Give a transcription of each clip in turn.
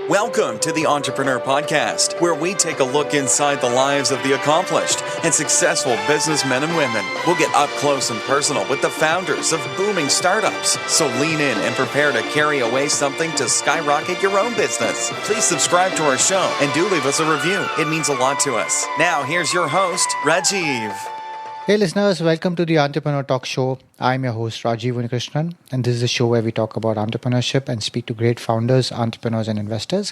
Welcome to the Entrepreneur Podcast, where we take a look inside the lives of the accomplished and successful businessmen and women. We'll get up close and personal with the founders of booming startups. So lean in and prepare to carry away something to skyrocket your own business. Please subscribe to our show and do leave us a review. It means a lot to us. Now, here's your host, Rajiv. Hey listeners, welcome to the Entrepreneur Talk Show. I'm your host Rajiv Unikrishnan, and this is a show where we talk about entrepreneurship and speak to great founders, entrepreneurs and investors.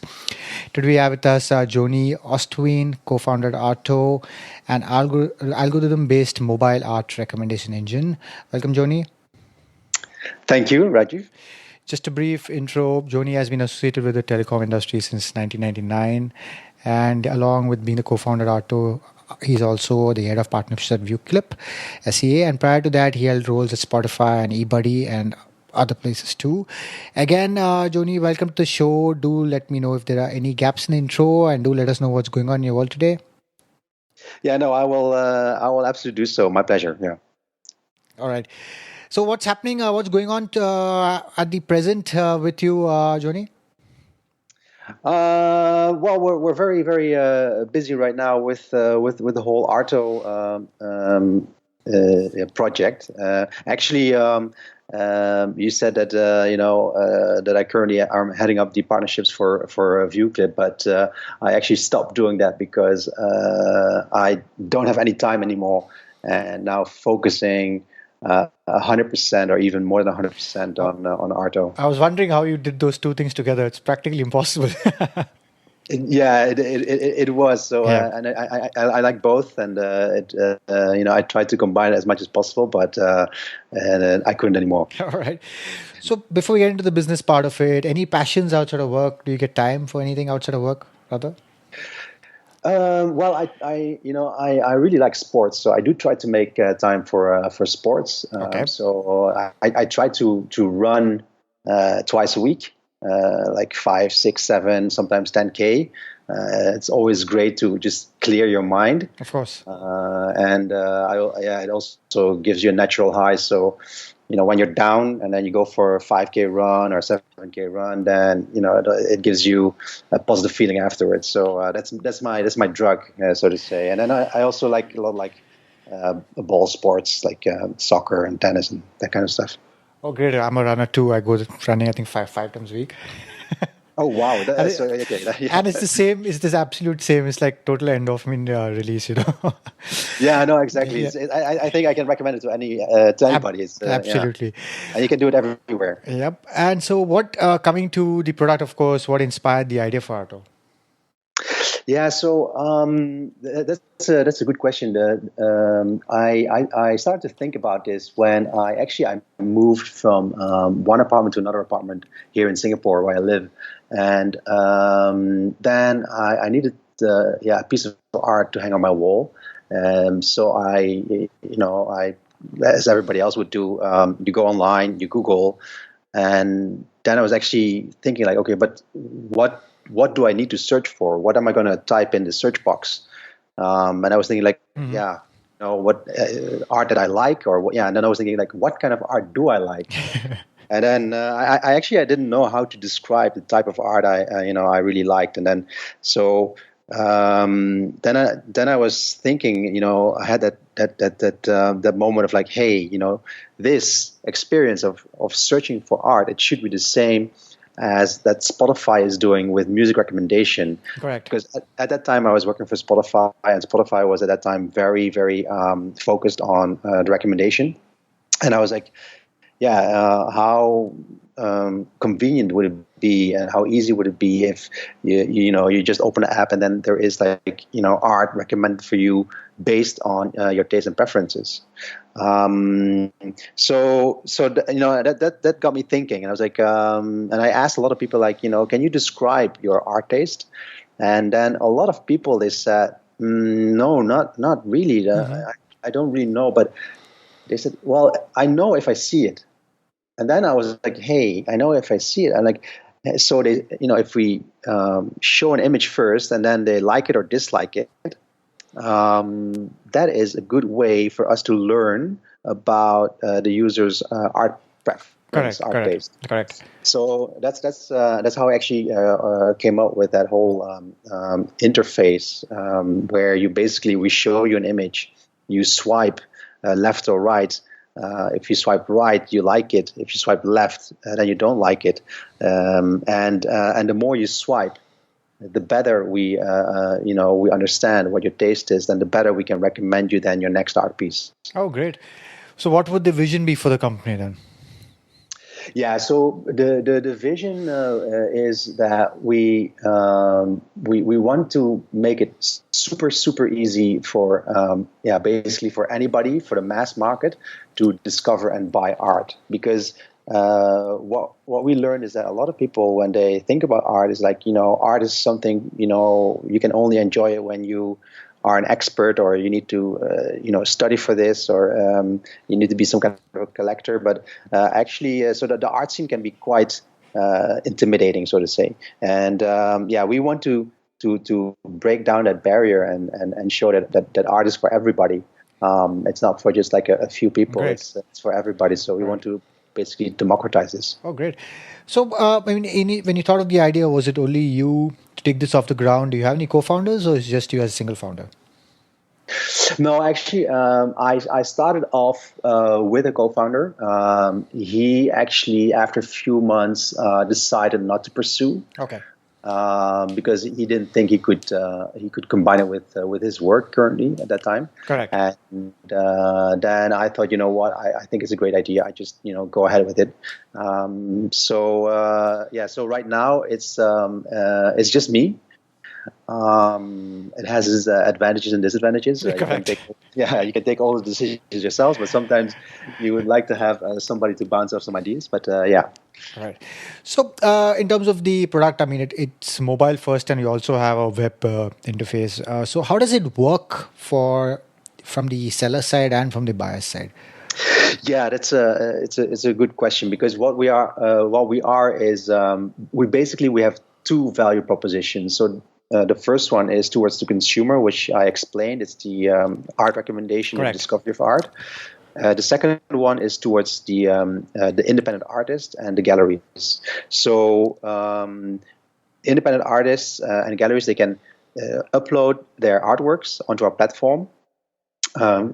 Today we have with us Jonie, Oostveen, co-founder at ARTO, an algorithm-based mobile art recommendation engine. Welcome, Jonie. Thank you, Rajiv. Just a brief intro. Jonie has been associated with the telecom industry since 1999, and along with being the co-founder at ARTO, he's also the head of partnerships at Vuclip SEA, and prior to that, he held roles at Spotify and eBuddy and other places too. Again, Jonie, welcome to the show. Do let me know if there are any gaps in the intro, and do let us know what's going on in your world today. Yeah, no, I will absolutely do so. My pleasure. Yeah. All right. So, what's happening? What's going on at the present with you, Jonie? Well, we're very busy right now with the whole ARTO project. Actually, you said that that I currently am heading up the partnerships for Vuclip, but I actually stopped doing that because I don't have any time anymore, and now focusing 100% or even more than 100% on ARTO. I was wondering how you did those two things together. It's practically impossible. Yeah, it was. So, Yeah. and I like both, and I tried to combine it as much as possible, but I couldn't anymore. All right. So before we get into the business part of it, any passions outside of work? Do you get time for anything outside of work, rather? Well, I really like sports, so I do try to make time for sports. Okay. So I try to run twice a week, like 5, 6, 7, sometimes 10K. It's always great to just clear your mind. Of course. It also gives you a natural high. So, when you're down and then you go for a 5K run or 7K run, then it gives you a positive feeling afterwards. So that's my drug, so to say. And then I also like a lot ball sports like soccer and tennis and that kind of stuff. Oh, great. I'm a runner too. I go running, I think, five times a week. Oh, wow. Okay. And it's the same. It's this absolute same. It's like total endorphin release, Yeah, no, exactly. Yeah. I think I can recommend it to anybody. Absolutely. Yeah. And you can do it everywhere. Yep. And so what, coming to the product, of course, what inspired the idea for ARTO? Yeah, so that's a good question. I started to think about this when I moved from one apartment to another apartment here in Singapore where I live, and then I needed a piece of art to hang on my wall. So I as everybody else would do, you go online, you Google, and then I was actually thinking like, okay, but what do I need to search for? What am I going to type in the search box? And I was thinking like, what art that I like, and then I was thinking like, what kind of art do I like? And then I didn't know how to describe the type of art I really liked, and then so then I was thinking, I had that moment of like, hey, this experience of searching for art, it should be the same as that Spotify is doing with music recommendation. Correct. Because at that time I was working for Spotify, and Spotify was at that time very, very focused on the recommendation. And I was like, how convenient would it be, and how easy would it be if you just open an app and then there is like art recommended for you based on your tastes and preferences. So that got me thinking, and I was like, and I asked a lot of people like, can you describe your art taste? And then a lot of people, they said, no, not really. I don't really know, but they said, well, I know if I see it. And then I was like, hey, I know if I see it. And like, so they, if we show an image first and then they like it or dislike it, that is a good way for us to learn about the user's art when it's art based. Correct. So that's how I actually came up with that whole interface where we show you an image, you swipe left or right. If you swipe right, you like it. If you swipe left, then you don't like it. And the more you swipe, the better we understand what your taste is, then the better we can recommend you then your next art piece. Oh, great. So what would the vision be for the company then? Yeah, so the vision is that we want to make it super easy for basically for anybody, for the mass market, to discover and buy art. Because what we learned is that a lot of people, when they think about art, is like, art is something, you can only enjoy it when you are an expert, or you need to study for this, or you need to be some kind of a collector. But actually, so the art scene can be quite intimidating, so to say. And we want to break down that barrier and show that art is for everybody. It's not for just like a few people. It's for everybody. So we want to basically democratize this. Oh, great. So, when you thought of the idea, was it only you to take this off the ground? Do you have any co-founders, or is it just you as a single founder? No, actually, I started off with a co-founder. He actually, after a few months, decided not to pursue. Okay. Because he didn't think he could combine it with his work currently at that time. Correct. And then I thought, what, I think it's a great idea. I just go ahead with it. So right now it's just me. It has its advantages and disadvantages. You can take all the decisions yourselves, but sometimes you would like to have somebody to bounce off some ideas. But Right. So, in terms of the product, I mean, it's mobile first, and you also have a web interface. So, how does it work from the seller side and from the buyer side? Yeah, it's a good question, because what we are is we have two value propositions. So the first one is towards the consumer, which I explained. It's the art recommendation and discovery of art. The second one is towards the independent artist and the galleries. So independent artists and galleries, they can upload their artworks onto our platform.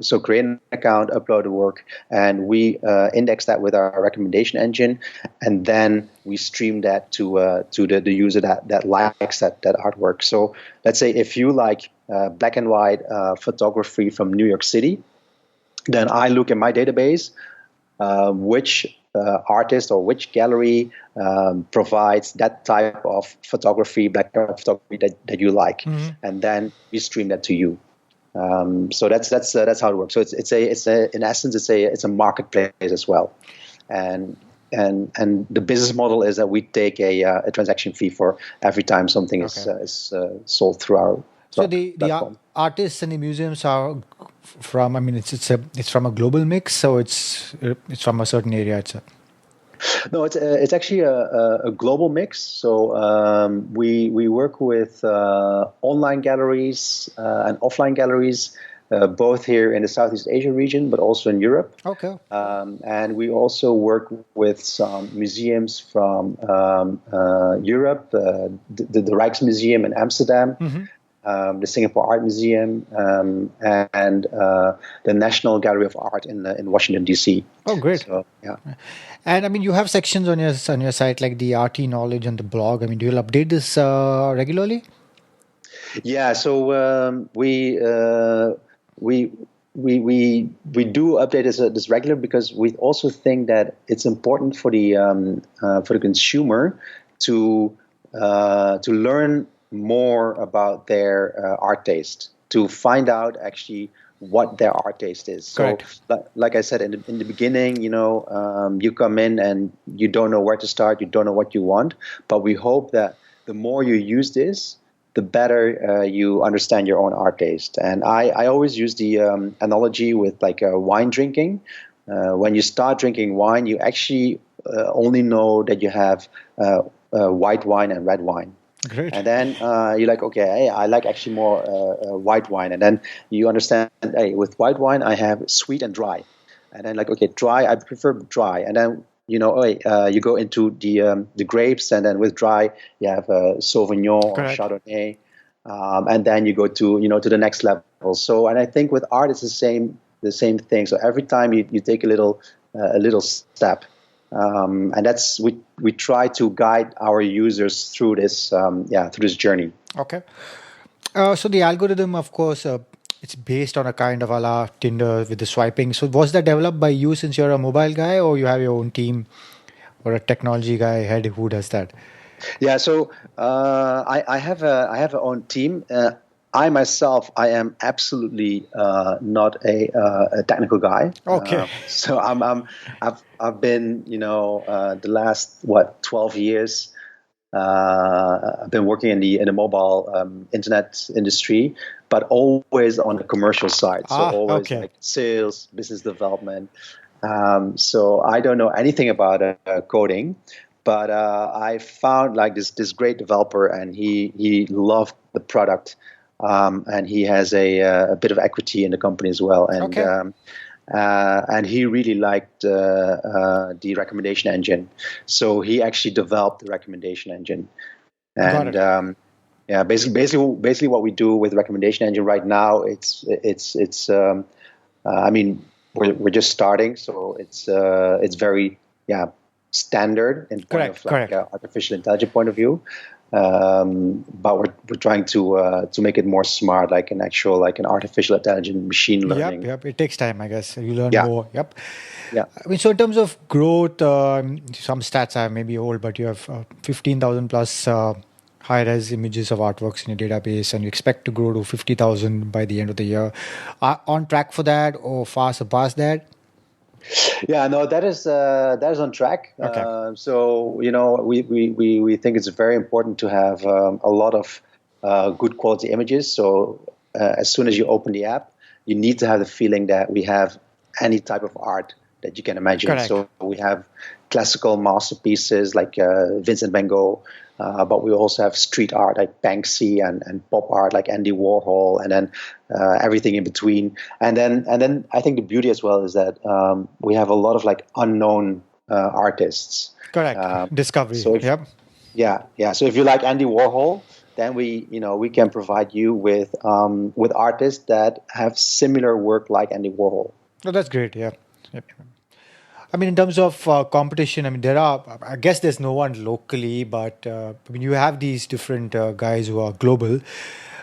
So create an account, upload the work, and we index that with our recommendation engine, and then we stream that to the user that likes that artwork. So let's say if you like black and white photography from New York City, then I look in my database which artist or which gallery provides that type of photography, black and white photography that you like, and then we stream that to you. So that's how it works. So it's in essence it's a marketplace as well, and the business model is that we take a transaction fee for every time something is sold through our platform. The artists and the museums are from, I mean, it's from a global mix, so it's from a certain area itself. No, it's actually a global mix. So we work with online galleries and offline galleries, both here in the Southeast Asia region, but also in Europe. Okay. And we also work with some museums from Europe, the Rijksmuseum in Amsterdam. The Singapore Art Museum, and the National Gallery of Art in Washington, D.C. Oh, great. So, yeah. And I mean, you have sections on your site like the RT knowledge and the blog. I mean, do you update this regularly? Yeah, so we do update this regular, because we also think that it's important for the consumer to learn more about their art taste, to find out actually what their art taste is. So, like I said in the beginning, you come in and you don't know where to start, you don't know what you want. But we hope that the more you use this, the better you understand your own art taste. And I always use the analogy with like wine drinking. When you start drinking wine, you actually only know that you have white wine and red wine. Great. And then you're like, okay, hey, I like actually more white wine. And then you understand, hey, with white wine, I have sweet and dry. And then like, okay, dry, I prefer dry. And then you go into the grapes, and then with dry, you have Sauvignon or Correct. Chardonnay, and then you go to the next level. So, and I think with art, it's the same thing. So every time you take a little step, and that's we try to guide our users through this through this journey. Okay. So the algorithm, of course, it's based on a kind of a la Tinder with the swiping. So was that developed by you since you're a mobile guy, or you have your own team or a technology guy head who does that? Yeah, so I have a own team. I myself, I am absolutely not a technical guy. Okay. So I've been the last 12 years. I've been working in the mobile internet industry, but always on the commercial side. So always like sales, business development. So I don't know anything about coding, but I found like this great developer, and he loved the product, and he has a bit of equity in the company as well, and. And he really liked the recommendation engine, so he actually developed the recommendation engine. And basically, what we do with the recommendation engine right now, it's I mean, we're just starting, so it's very standard in point of like artificial intelligence point of view. But we're trying to make it more smart, like an artificial intelligence machine learning. Yep. It takes time, I guess. You learn more. Yep. Yeah. I mean, so in terms of growth, some stats are maybe old, but you have 15,000 plus high-res images of artworks in your database, and you expect to grow to 50,000 by the end of the year. On track for that, or far surpass that? Yeah, no, that is on track. Okay. So we think it's very important to have a lot of good quality images. So as soon as you open the app, you need to have the feeling that we have any type of art that you can imagine. Correct. So we have classical masterpieces like Vincent van Gogh, but we also have street art like Banksy and pop art like Andy Warhol, and then everything in between. And then I think the beauty as well is that we have a lot of like unknown artists. Correct. Discovery. So So if you like Andy Warhol, then we can provide you with artists that have similar work like Andy Warhol. Oh, that's great. Yeah. Yep. I mean, in terms of competition, I mean, I guess there's no one locally, but I mean, you have these different guys who are global.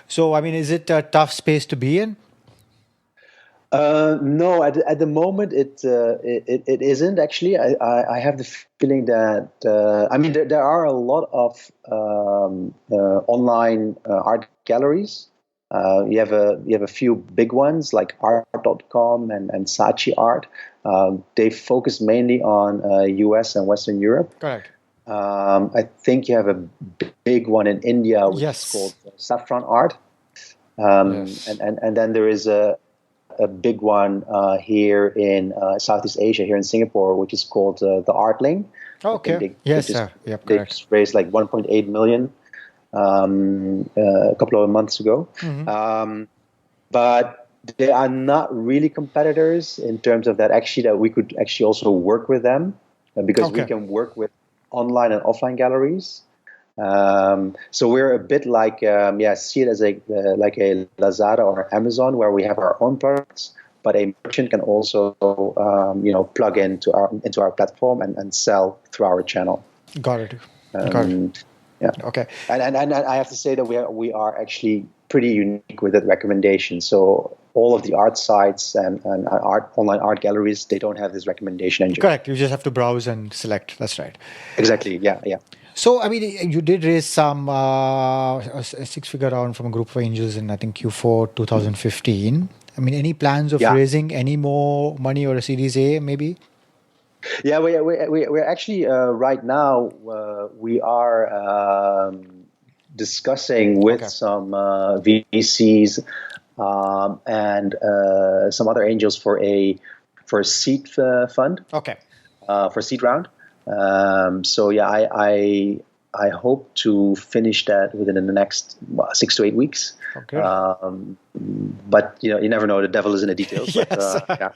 So, I mean, is it a tough space to be in? No, at the moment it isn't actually. I have the feeling that I mean there are a lot of online art galleries. You have a few big ones like art.com and Saatchi Art. They focus mainly on US and Western Europe. Correct. I think you have a big one in India, which is called Saffron Art. And then there is a big one here in Southeast Asia, here in Singapore, which is called the Artling. Okay. Yes, sir. Yep, they just raised like 1.8 million a couple of months ago. Mm-hmm. But they are not really competitors in terms of that we could actually also work with them because we can work with online and offline galleries. So we're a bit like, see it as like a Lazada or Amazon where we have our own products, but a merchant can also, plug into our platform and sell through our channel. Got it. Yeah. Okay. And I have to say that we are actually pretty unique with that recommendation. So all of the art sites and online art galleries, they don't have this recommendation engine. Correct. You just have to browse and select. That's right. Exactly. Yeah. So, I mean, you did raise some a six-figure round from a group of angels in, I think, Q4 2015. I mean, any plans of raising any more money or a Series A, maybe? Yeah, we're actually right now we are discussing with some VCs and some other angels for a seed fund. Okay. For seed round. So yeah, I hope to finish that within the next 6 to 8 weeks. Okay. But you never know. The devil is in the details. Yes. But,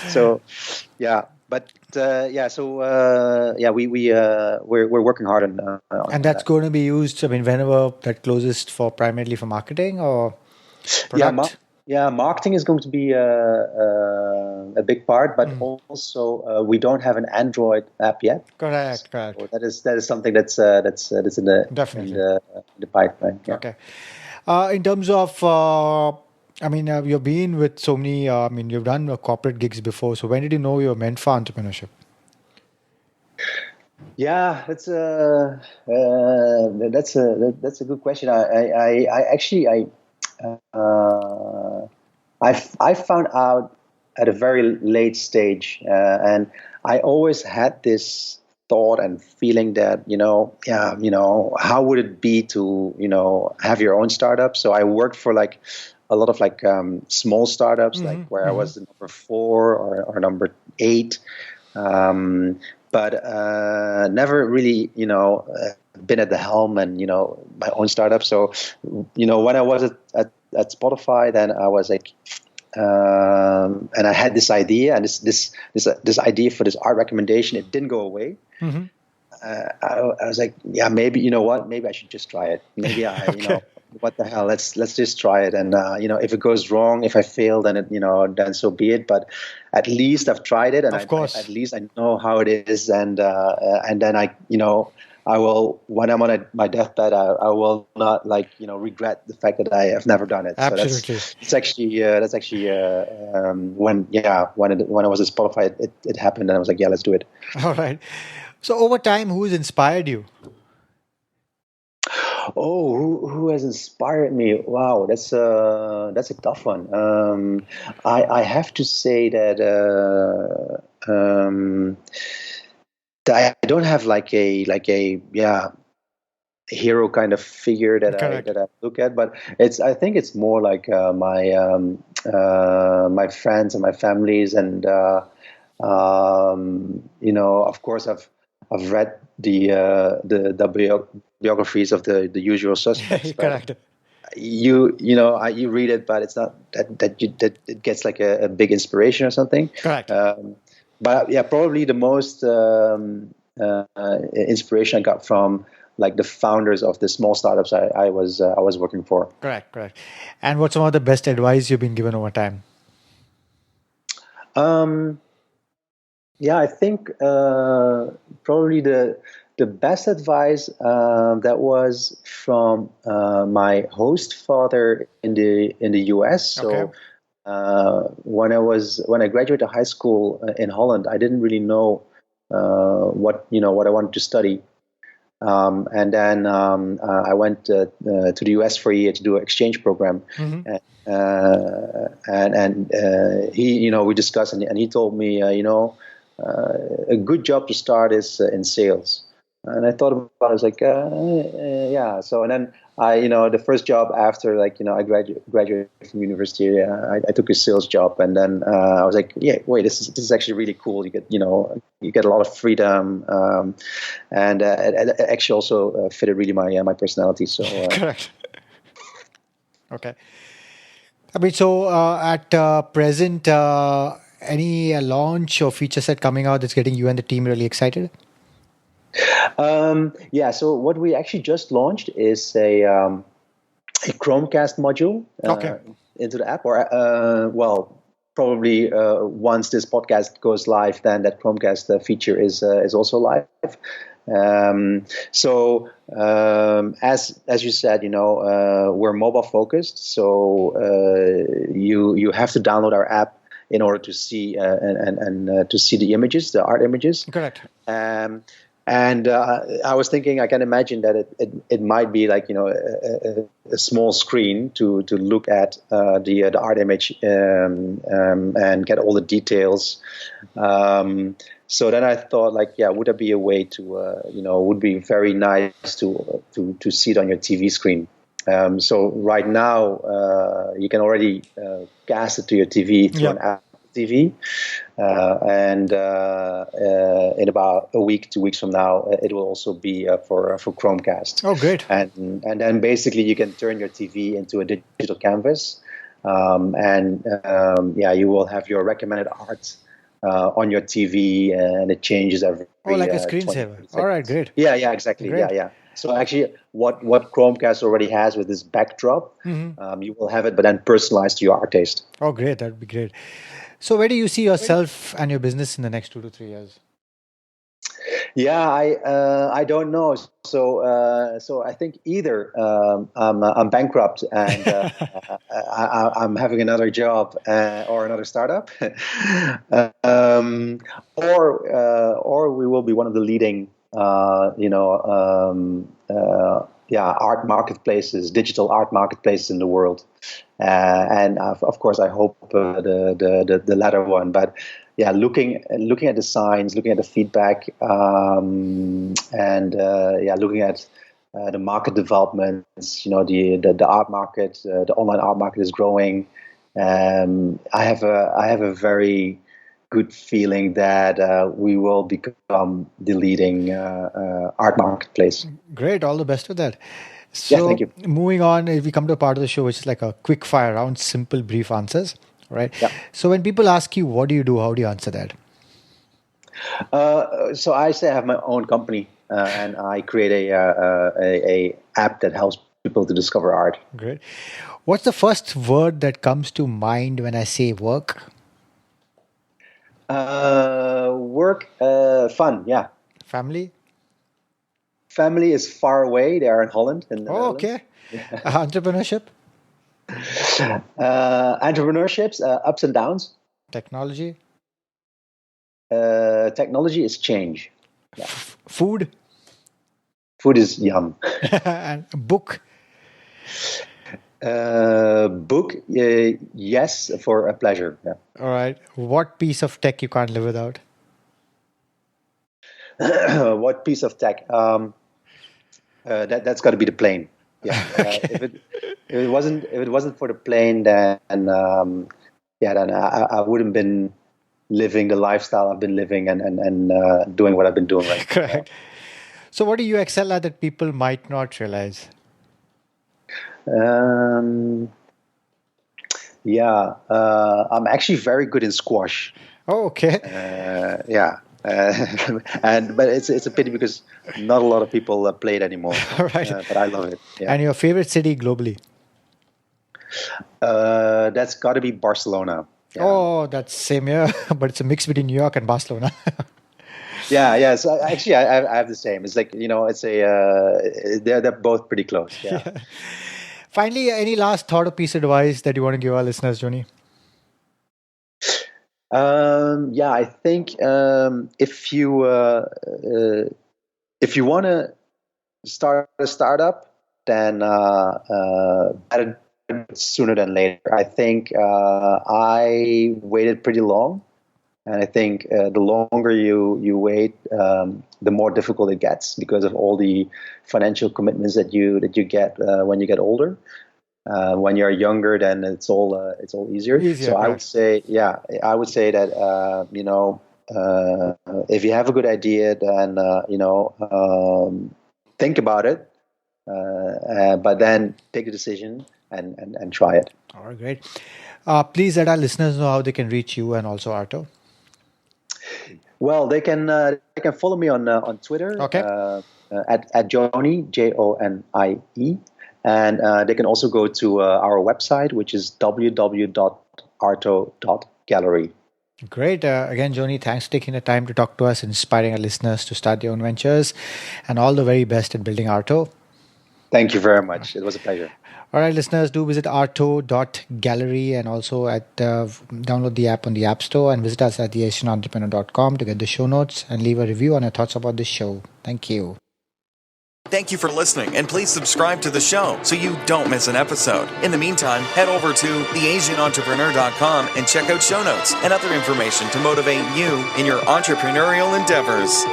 so yeah. But we're working hard And that's that. going to be used, I mean, whenever that closes for primarily for marketing or Yeah, product? marketing is going to be a big part, but also we don't have an Android app yet. Correct. So that is something that's in Definitely. the pipeline. Yeah. Okay. In terms of, you've been with so many, you've done corporate gigs before. So when did you know you were meant for entrepreneurship? Yeah, that's a good question. I found out at a very late stage, and I always had this thought and feeling that how would it be to have your own startup? So I worked for like a lot of small startups, like where I was the number 4 or number 8. But never really, been at the helm and my own startup. So, when I was at Spotify, then I was like, and I had this idea and this idea for this art recommendation. It didn't go away. I was like, yeah, maybe maybe I should just try it. Maybe what the hell? Let's just try it. And if it goes wrong, if I fail, then then so be it. But at least I've tried it, and Of course. at least I know how it is. And then I will, when I'm on my deathbed, I will not regret the fact that I have never done it. Absolutely. So that's actually when I was at Spotify, it happened, and I was like, yeah, let's do it. All right. So over time, who's inspired you? Oh, who has inspired me? Wow, that's a tough one. I have to say that that I don't have like a hero kind of figure that I look at, but I think it's more like my friends and my families, and of course I've read the biographies of the usual suspects. Correct. You read it, but it's not that it gets like a big inspiration or something. Correct. But yeah, probably the most inspiration I got from like the founders of the small startups I was working for. Correct. And what's some of the best advice you've been given over time? Yeah, I think probably the best advice that was from my host father in the US. So when I graduated high school in Holland, I didn't really know what I wanted to study. And then I went to the US for a year to do an exchange program. And he, we discussed, and he told me, a good job to start is in sales. And I thought about it, I was like, yeah. So, and then the first job after, I graduated from university, I took a sales job, and then I was like, yeah, wait, this is actually really cool. You get a lot of freedom, and it actually also fitted really my personality. So correct. Okay. I mean, so at present, any launch or feature set coming out that's getting you and the team really excited? Yeah, so what we actually just launched is a Chromecast module into the app, or probably once this podcast goes live, then that Chromecast feature is also live. So as you said, we're mobile focused, so you have to download our app in order to see and to see the images, the art images. Correct. And I was thinking, I can imagine that it might be like a small screen to look at the art image and get all the details. So then I thought, would there be a way to would be very nice to see it on your TV screen. So right now you can already cast it to your TV through an app. TV, and in about a week, 2 weeks from now, it will also be for Chromecast. Oh, great! And then basically you can turn your TV into a digital canvas, and you will have your recommended art on your TV, and it changes every. like a 20 screensaver. seconds. All right, great. Yeah, exactly. Great. Yeah. So actually, what Chromecast already has with this backdrop, you will have it, but then personalized to your taste. Oh, great. That'd be great. So where do you see yourself and your business in the next 2 to 3 years? Yeah, I don't know. So I think either I'm bankrupt and I'm having another job or another startup, or we will be one of the leading art marketplaces, digital art marketplaces in the world. And of course, I hope the latter one. But yeah, looking at the signs, looking at the feedback, looking at the market developments. The art market, the online art market is growing. I have a very good feeling that we will become the leading art marketplace. Great, all the best with that. So, yeah, thank you. Moving on, we come to a part of the show which is like a quick fire round, simple, brief answers, right? Yeah. So when people ask you, what do you do? How do you answer that? So I say I have my own company, and I create a app that helps people to discover art. Great. What's the first word that comes to mind when I say work? Work, fun, yeah. Family? Family is far away. They are in Holland. Okay. Entrepreneurship? Entrepreneurships, ups and downs. Technology? Technology is change. Yeah. Food? Food is yum. And book? Book, yes, for a pleasure. Yeah. All right. What piece of tech you can't live without? What piece of tech? That's got to be the plane. Yeah. Okay. If it wasn't for the plane, then I wouldn't been living the lifestyle I've been living and doing what I've been doing right now. Correct. So what do you excel at that people might not realize? I'm actually very good in squash. Oh, okay. But it's a pity because not a lot of people play it anymore. Right. But I love it. Yeah. And your favorite city globally? That's got to be Barcelona. Yeah. Oh, that's same here, but it's a mix between New York and Barcelona. Yeah. So actually, I have the same. It's like it's they're both pretty close. Yeah. Finally, any last thought or piece of advice that you want to give our listeners, Jonie? I think if you want to start a startup, then better sooner than later. I think I waited pretty long, and I think the longer you wait, the more difficult it gets because of all the financial commitments that you get when you get older. When you're younger, then it's all easier. So I would say, that if you have a good idea, then think about it, but then take the decision and try it. All right, great. Please let our listeners know how they can reach you and also ARTO. Well, they can follow me on Twitter. Okay. At Jonie, Jonie. And they can also go to our website, which is www.arto.gallery. Great. Again, Jonie, thanks for taking the time to talk to us, inspiring our listeners to start their own ventures, and all the very best in building ARTO. Thank you very much. It was a pleasure. All right, listeners, do visit arto.gallery and also download the app on the App Store and visit us at theasianentrepreneur.com to get the show notes and leave a review on your thoughts about this show. Thank you. Thank you for listening, and please subscribe to the show so you don't miss an episode. In the meantime, head over to theasianentrepreneur.com and check out show notes and other information to motivate you in your entrepreneurial endeavors.